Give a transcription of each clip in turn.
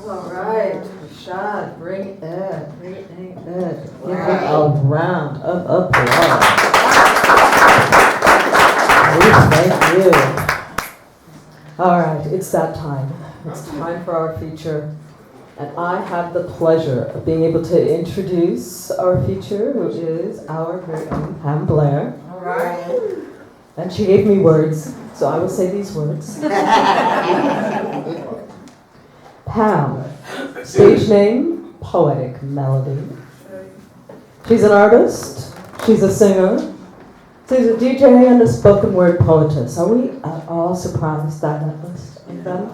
All right, Rashad, bring it. Give him a round of applause. Thank you. All right, it's that time. It's time for our feature. And I have the pleasure of being able to introduce our feature, who is our very own Pam Blair. All right. And she gave me words, so I will say these words. Pam, stage name, Poetic Melody. She's an artist, she's a singer, she's a DJ and a spoken word poetess. Are we all surprised at that list of them?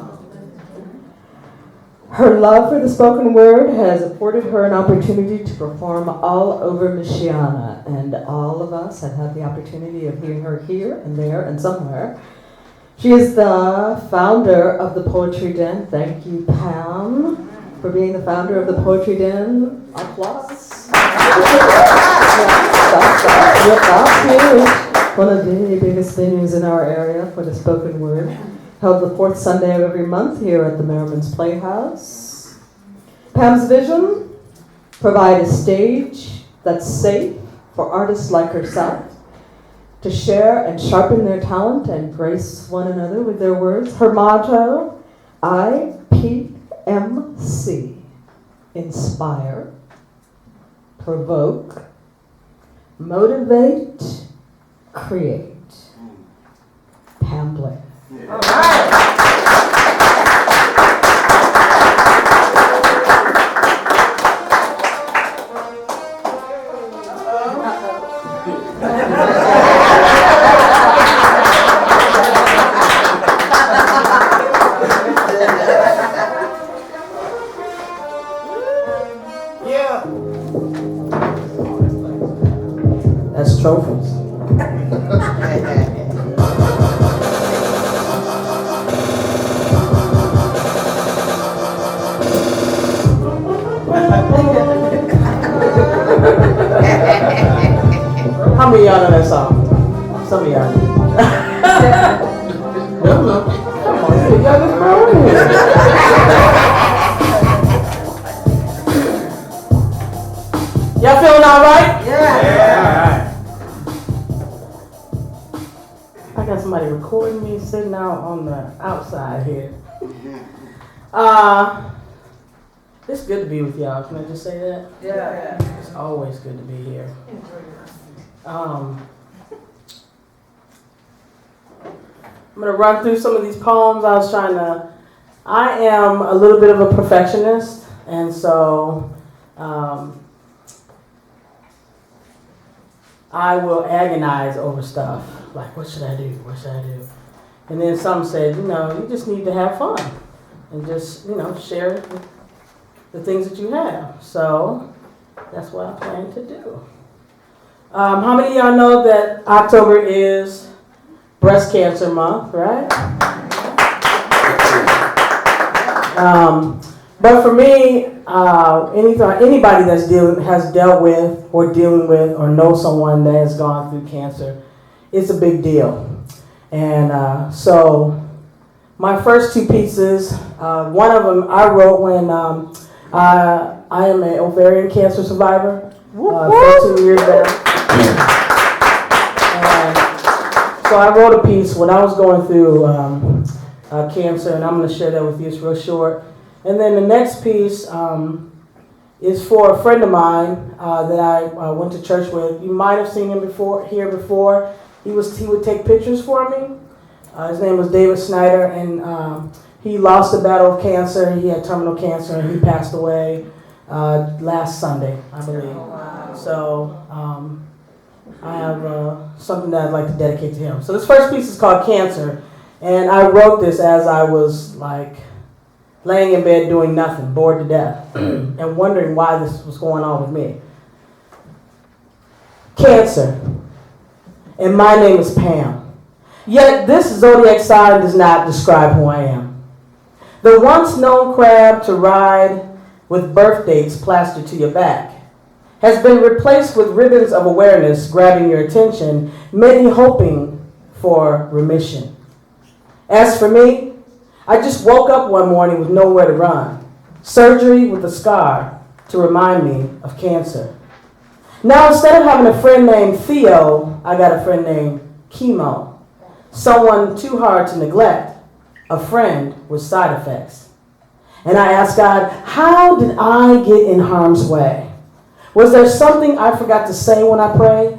Her love for the spoken word has afforded her an opportunity to perform all over Michiana, and all of us have had the opportunity of hearing her here and there and somewhere. She is the founder of the Poetry Den. Thank you, Pam, for being the founder of the Poetry Den. Applause. That's one of the biggest venues in our area for the spoken word. Held the fourth Sunday of every month here at the Merriman's Playhouse. Pam's vision: provide a stage that's safe for artists like herself to share and sharpen their talent and grace one another with their words. Her motto: IPMC. Inspire, provoke, motivate, create. Pam Blair. All right. Yeah. That's trophies. How many of y'all know that song? Some of y'all do. Come on, you're the youngest girl in here. Y'all feeling all right? Yeah. I got somebody recording me sitting out on the outside here. It's good to be with y'all. Can I just say that? Yeah. It's always good to be here. I'm going to run through some of these poems. I am a little bit of a perfectionist, and so I will agonize over stuff. Like, what should I do? What should I do? And then some said, you just need to have fun and just, share the things that you have. So that's what I plan to do. How many of y'all know that October is Breast Cancer Month, right? But for me, anybody that's has dealt with or dealing with or knows someone that has gone through cancer, it's a big deal. And so my first two pieces, one of them I wrote when I am an ovarian cancer survivor, 13 years back. So I wrote a piece when I was going through cancer, and I'm going to share that with you. It's real short. And then the next piece is for a friend of mine that I went to church with. You might have seen him before. He would take pictures for me. His name was David Snyder, and he lost the battle of cancer. He had terminal cancer, and he passed away last Sunday, I believe. Oh, wow. So I have something that I'd like to dedicate to him. So this first piece is called Cancer, and I wrote this as I was laying in bed doing nothing, bored to death, and wondering why this was going on with me. Cancer, and my name is Pam. Yet this zodiac sign does not describe who I am. The once known crab to ride with birth dates plastered to your back has been replaced with ribbons of awareness grabbing your attention, many hoping for remission. As for me, I just woke up one morning with nowhere to run. surgery with a scar to remind me of cancer. Now instead of having a friend named Theo, I got a friend named Chemo. Someone too hard to neglect, a friend with side effects. And I asked God, how did I get in harm's way? Was there something I forgot to say when I prayed?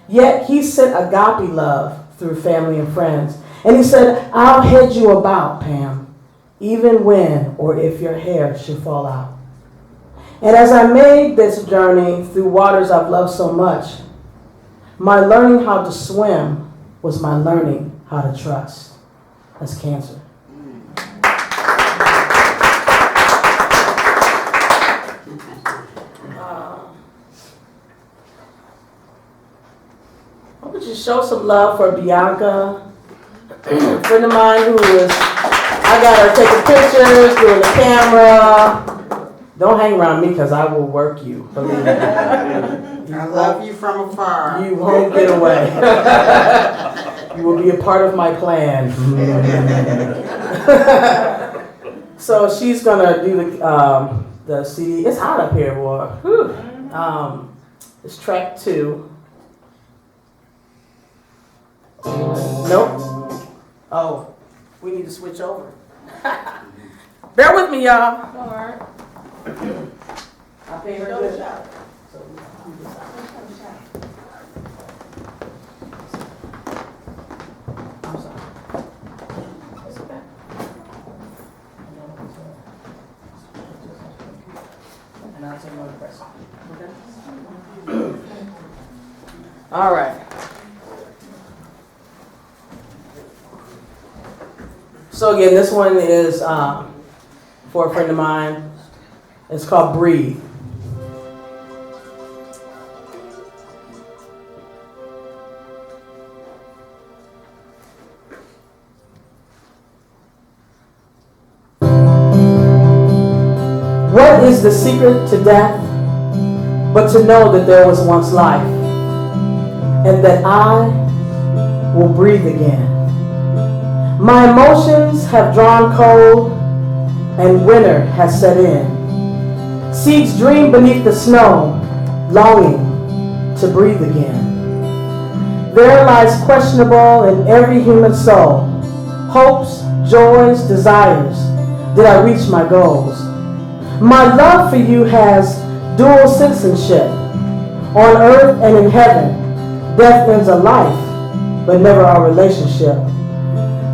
Yet he sent agape love through family and friends. And he said, I'll head you about, Pam, even when or if your hair should fall out. And as I made this journey through waters I've loved so much, my learning how to swim was my learning how to trust. That's cancer. I want you to show some love for Bianca, a friend of mine who is, I got her taking pictures, doing the camera. Don't hang around me because I will work you, believe me. I love you from afar. You won't get away. You will be a part of my plan. So she's gonna do the CD. It's hot up here, boy. Whew. It's track 2. Nope. Oh, we need to switch over. Bear with me, y'all. All right. I paid her good. I'm sorry. It's okay. And I'll take another press. Okay? All right. So again, this one is for a friend of mine. It's called Breathe. What is the secret to death but to know that there was once life and that I will breathe again? My emotions have drawn cold and winter has set in. Seeds dream beneath the snow, longing to breathe again. There lies questionable in every human soul. Hopes, joys, desires. Did I reach my goals? My love for you has dual citizenship. On earth and in heaven, death ends a life, but never our relationship.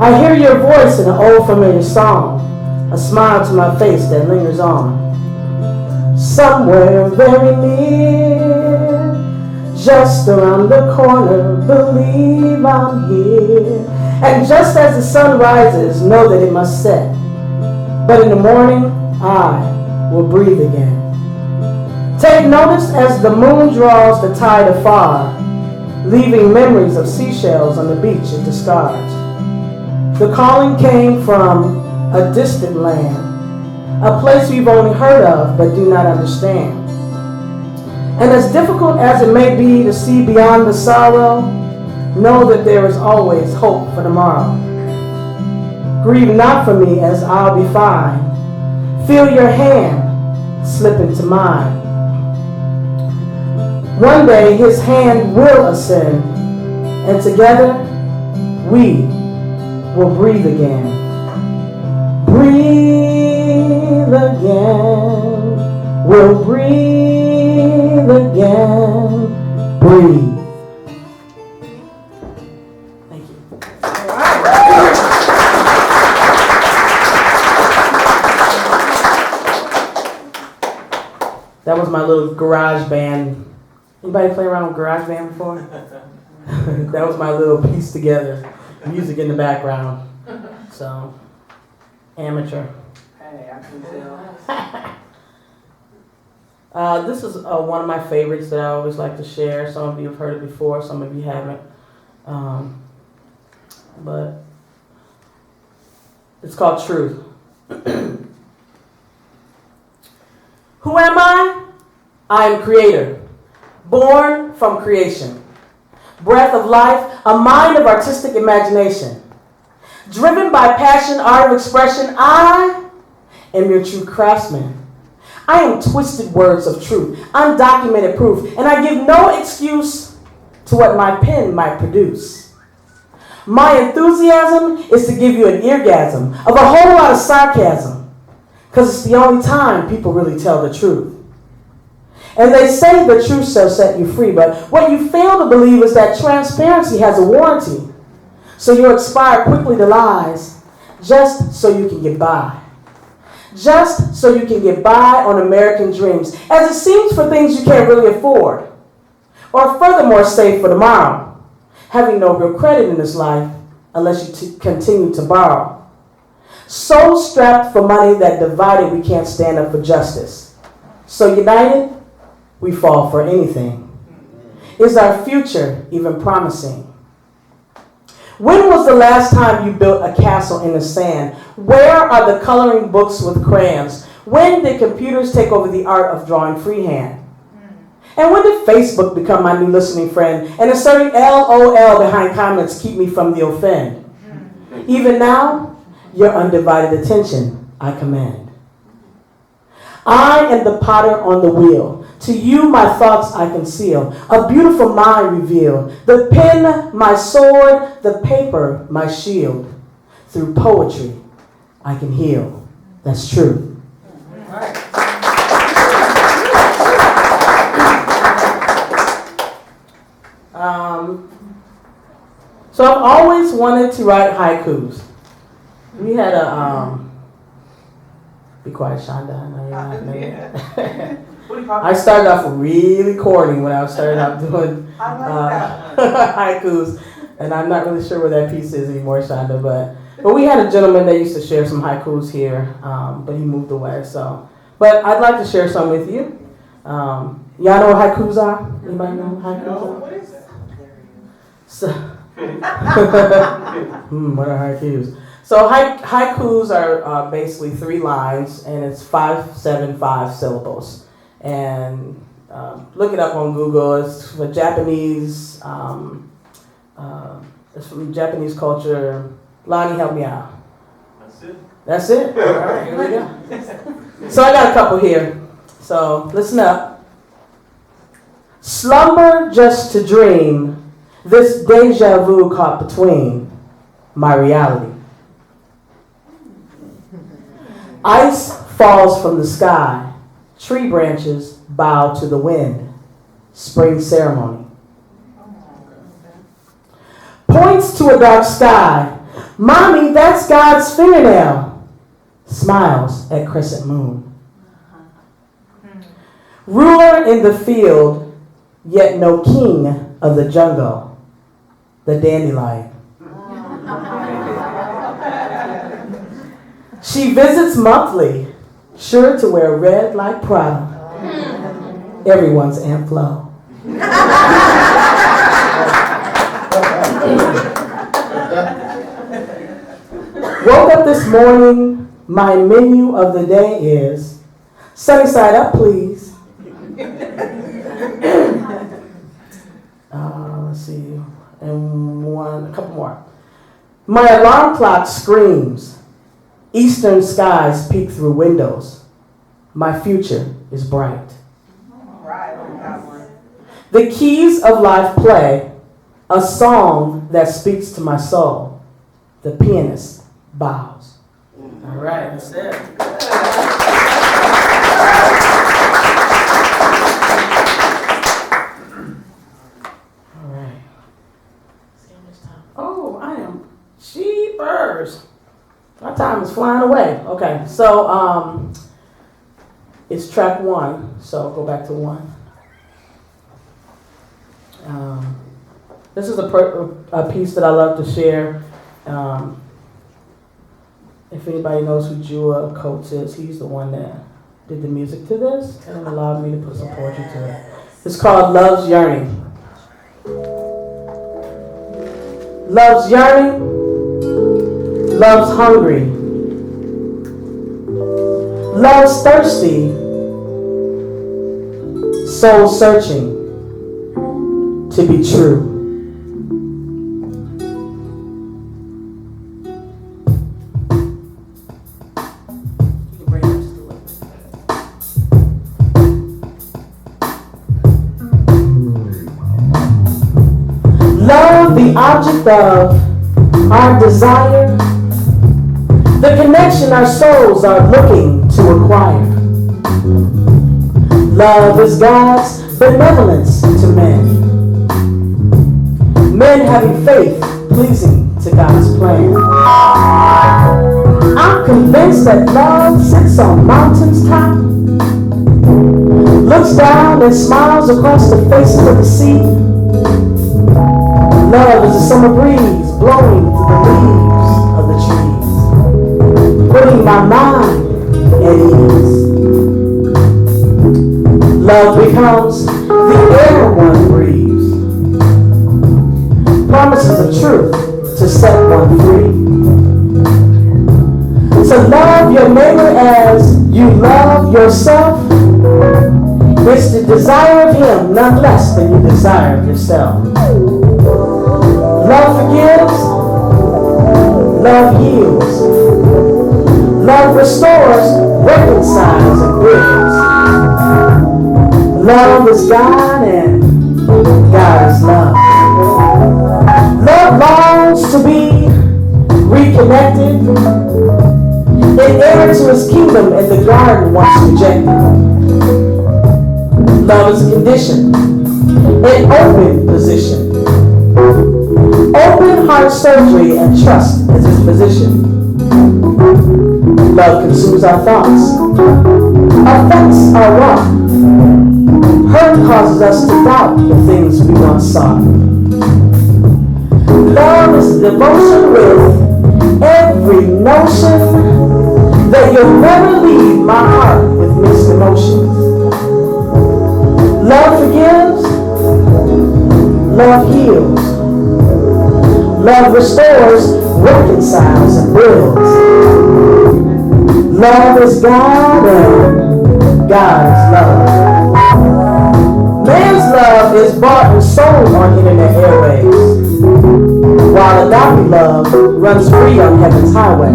I hear your voice in an old familiar song, a smile to my face that lingers on. Somewhere very near, just around the corner, believe I'm here. And just as the sun rises, know that it must set. But in the morning, I will breathe again. Take notice as the moon draws the tide afar, leaving memories of seashells on the beach it discards. The calling came from a distant land, a place we've only heard of but do not understand. And as difficult as it may be to see beyond the sorrow, know that there is always hope for tomorrow. Grieve not for me as I'll be fine. Feel your hand slip into mine. One day his hand will ascend, and together we will breathe again. Breathe again. We'll breathe again. Breathe. Thank you. That was my little garage band. Anybody play around with garage band before? That was my little piece together. Music in the background. So, amateur. Hey, I can tell. This is one of my favorites that I always like to share. Some of you have heard it before, some of you haven't. But it's called Truth. Who am I? I am creator, born from creation. Breath of life, a mind of artistic imagination. Driven by passion, art of expression, I am your true craftsman. I am twisted words of truth, undocumented proof, and I give no excuse to what my pen might produce. My enthusiasm is to give you an eargasm of a whole lot of sarcasm, because it's the only time people really tell the truth. And they say the truth shall set you free, but what you fail to believe is that transparency has a warranty. So you expire quickly to lies, just so you can get by. Just so you can get by on American dreams, as it seems for things you can't really afford, or furthermore save for tomorrow, having no real credit in this life unless you continue to borrow. So strapped for money that divided we can't stand up for justice. So united, we fall for anything. Is our future even promising? When was the last time you built a castle in the sand? Where are the coloring books with crayons? When did computers take over the art of drawing freehand? And when did Facebook become my new listening friend and inserting LOL behind comments keep me from the offend? Even now, your undivided attention I command. I am the potter on the wheel. To you my thoughts I conceal, a beautiful mind revealed. The pen my sword, the paper my shield. Through poetry I can heal. That's true. So I've always wanted to write haikus. We had a be quiet, Shonda. I know you're not I started off really corny when I started out doing haikus, and I'm not really sure where that piece is anymore, Shonda. But we had a gentleman that used to share some haikus here, but he moved away. But I'd like to share some with you. Y'all know what haikus are? Anybody know what haikus are? What is it? So, what are haikus? So haikus are basically 3 lines, and it's 575 syllables. And look it up on Google. It's for Japanese. It's from Japanese culture. Lonnie, help me out. That's it. All right, here we go. So I got a couple here. So listen up. Slumber just to dream. This deja vu caught between my reality. Ice falls from the sky. Tree branches bow to the wind. Spring ceremony. Points to a dark sky. Mommy, that's God's fingernail. Smiles at crescent moon. Ruler in the field, yet no king of the jungle. The dandelion. She visits monthly, sure to wear red like Prada. Everyone's Aunt Flo. Woke up this morning, my menu of the day is sunny side up, please. Let's see, and a couple more. My alarm clock screams. Eastern skies peek through windows. My future is bright. The keys of life play a song that speaks to my soul. The pianist bows. All right, that's it. All right. Oh, I am cheapers. My time is flying away. Okay, so it's track 1. So go back to 1. This is a piece that I love to share. If anybody knows who Jua Coates is, he's the one that did the music to this and allowed me to put some poetry to it. It's called Love's Yearning. Love's yearning, love's hungry, love's thirsty, soul searching to be true. You can bring it object of our desire, the connection our souls are looking to acquire. Love is God's benevolence to men. Men having faith pleasing to God's plan. I'm convinced that love sits on mountains top, looks down and smiles across the faces of the sea. Love is a summer breeze blowing through the leaves of the trees, putting my mind at ease. Love becomes the air one breathes, promises of truth to set one free. To love your neighbor as you love yourself is the desire of him none less than you desire of yourself. Love forgives, love heals, love restores, reconciles, and builds. Love is God and God is love. Love longs to be reconnected, an heir to his kingdom in the garden once rejected. Love is a condition, an open position. Open heart surgery and trust is his position. Love consumes our thoughts. Affects our walk. Hurt causes us to doubt the things we once sought. Love is devotion with every notion that you'll never leave my heart with mixed emotions. Love forgives, love heals, love restores, reconciles, and builds. Love is God and God is love. Man's love is bought and sold on internet airwaves, while agape love runs free on heaven's highway.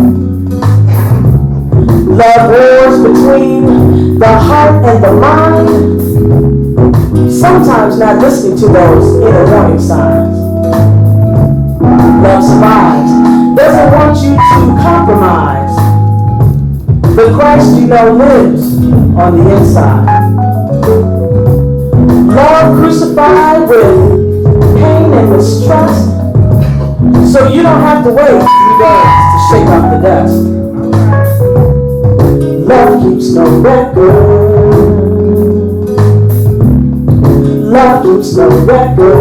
Love wars between the heart and the mind, sometimes not listening to those inner warning signs. Love survives, doesn't want you to compromise. The Christ you know lives on the inside. Love crucified with pain and mistrust, so you don't have to wait 3 days to shake off the dust. Love keeps no record. Love keeps no record.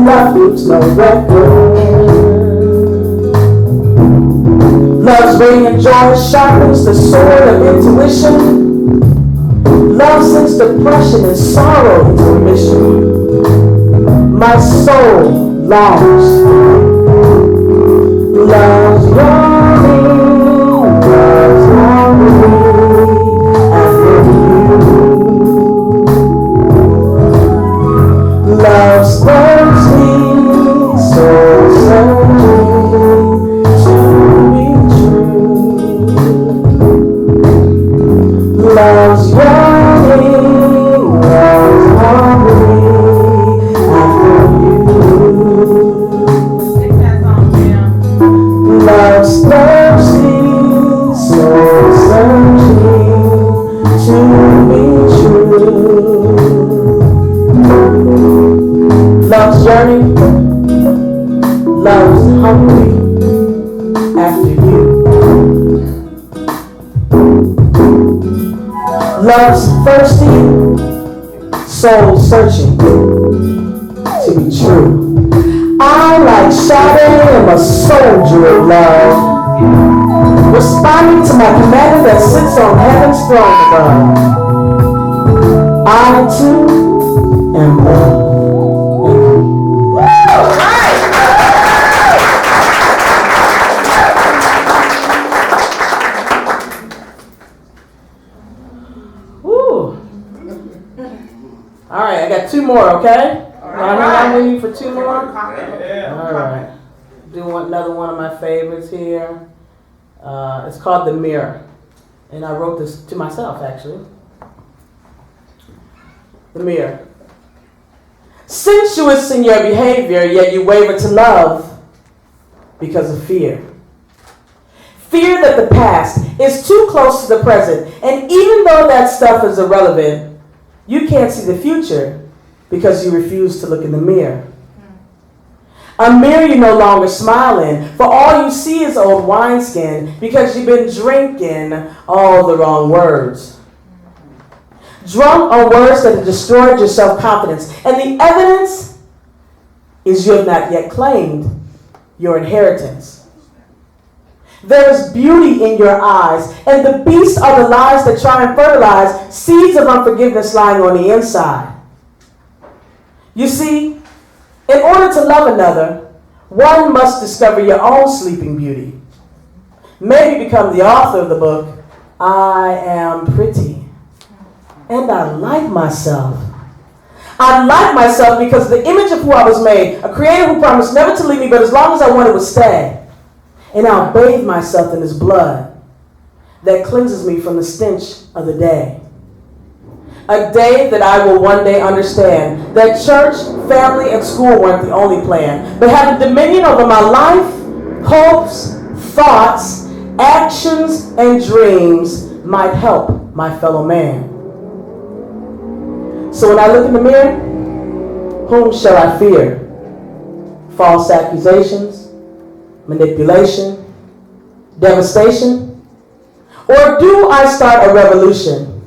Love keeps no record. Love's radiant joy sharpens the sword of intuition. Love sends depression and sorrow into remission. My soul longs. Love's yearning, love's hungry after you. Love's thirsty, soul searching to be true. Love's yearning, love's hungry after you. Love's thirsty, soul searching to be true. Love's yearning, love's hungry after you. Love's thirsty, soul searching to be true. I, like Sade, am a soldier of love, responding to my commander that sits on heaven's throne above. I too am love. All right, I got 2 more, okay? I'm waiting for 2 more. All right. Do another one of my favorites here. It's called The Mirror. And I wrote this to myself, actually. The mirror. Sensuous in your behavior, yet you waver to love because of fear. Fear that the past is too close to the present, and even though that stuff is irrelevant, you can't see the future because you refuse to look in the mirror. A mirror you no longer smile in, for all you see is old wineskin because you've been drinking all the wrong words. Drunk on words that have destroyed your self-confidence, and the evidence is you have not yet claimed your inheritance. There is beauty in your eyes, and the beasts are the lies that try and fertilize seeds of unforgiveness lying on the inside. You see, in order to love another, one must discover your own sleeping beauty. Maybe become the author of the book, I Am Pretty, and I like myself. I like myself because of the image of who I was made, a creator who promised never to leave me, but as long as I wanted would stay. And I'll bathe myself in his blood that cleanses me from the stench of the day. A day that I will one day understand that church, family, and school weren't the only plan, but having dominion over my life, hopes, thoughts, actions, and dreams might help my fellow man. So when I look in the mirror, whom shall I fear? False accusations? Manipulation, devastation? Or do I start a revolution,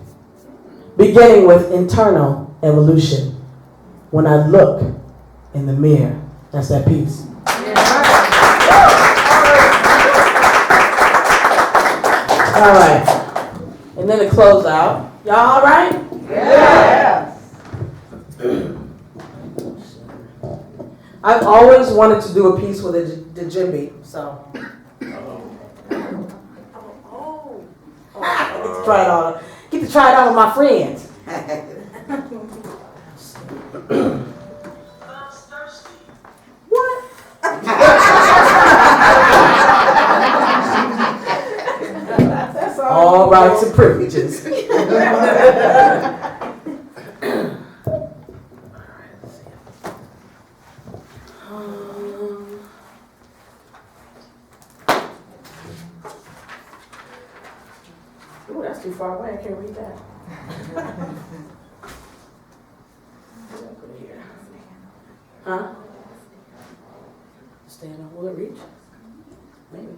beginning with internal evolution when I look in the mirror? That's that piece. All right. And then to close out. Y'all all right? Yeah. I've always wanted to do a piece with the djembe, so. Get to try it out with my friends. What? That's all rights and privileges. Ooh, that's too far away. I can't read that. Put it here. Huh? Stand up. Will it reach? Maybe.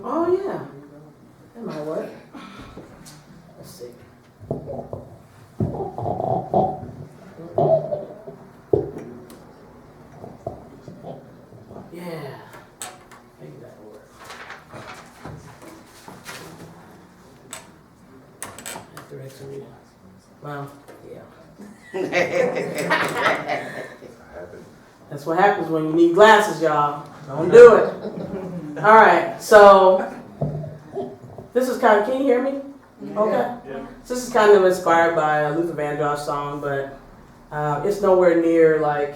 Oh yeah. That might work. Let's see. Yeah. Maybe that'll work. That direction, yeah. Well, yeah. That's what happens when you need glasses, y'all. Don't do it. All right, so this is kind of, can you hear me? Okay. Yeah. So this is kind of inspired by a Luther Vandross song, but it's nowhere near like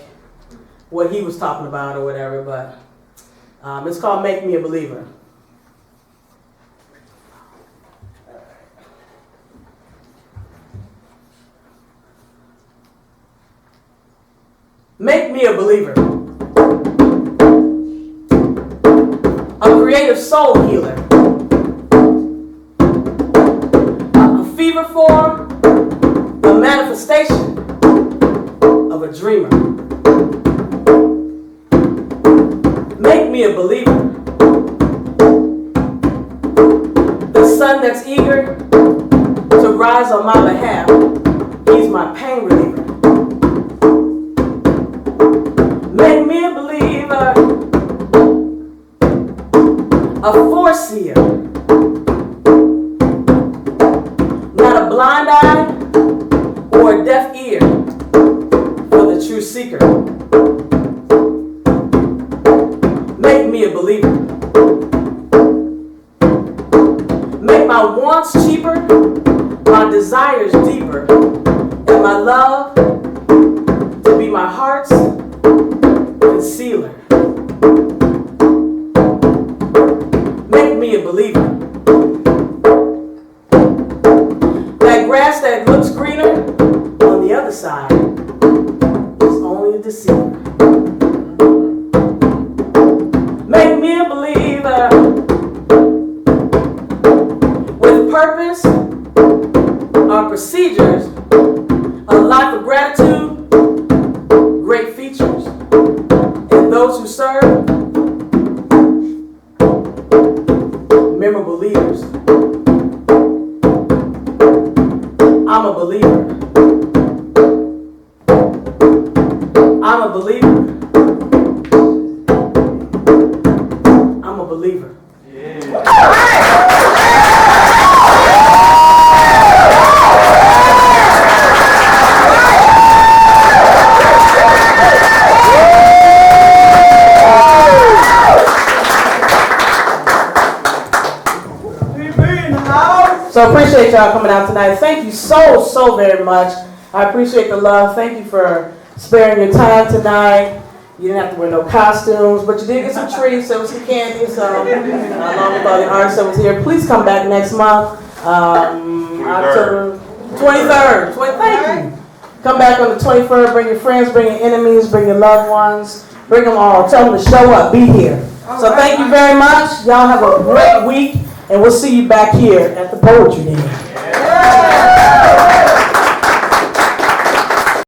what he was talking about or whatever, but it's called Make Me a Believer. Make me a believer. A creative soul healer. A fever form, a manifestation of a dreamer. Make me a believer. The sun that's eager to rise on my behalf. He's my pain reliever. Make me a believer. A foreseer. Not a blind eye or a deaf ear for the true seeker. Make me a believer. Make my wants cheaper, my desires deeper, and my love to be my heart's concealer. Make me a believer. deceiver. Make me a believer with purpose, our procedures, a life of gratitude, great features, and those who serve, memorable leaders. I'm a believer. I'm a believer. I'm a believer. So I appreciate y'all coming out tonight. Thank you so very much. I appreciate the love. Thank you for sparing your time tonight. You didn't have to wear no costumes, but you did get some treats. There was some candy, so along with all the artists that was here. Please come back next month, October 23rd. Thank you. Come back on the 23rd. Bring your friends, bring your enemies, bring your loved ones. Bring them all. Tell them to show up. Be here. So thank you very much. Y'all have a great week. And we'll see you back here at the Poetry Day.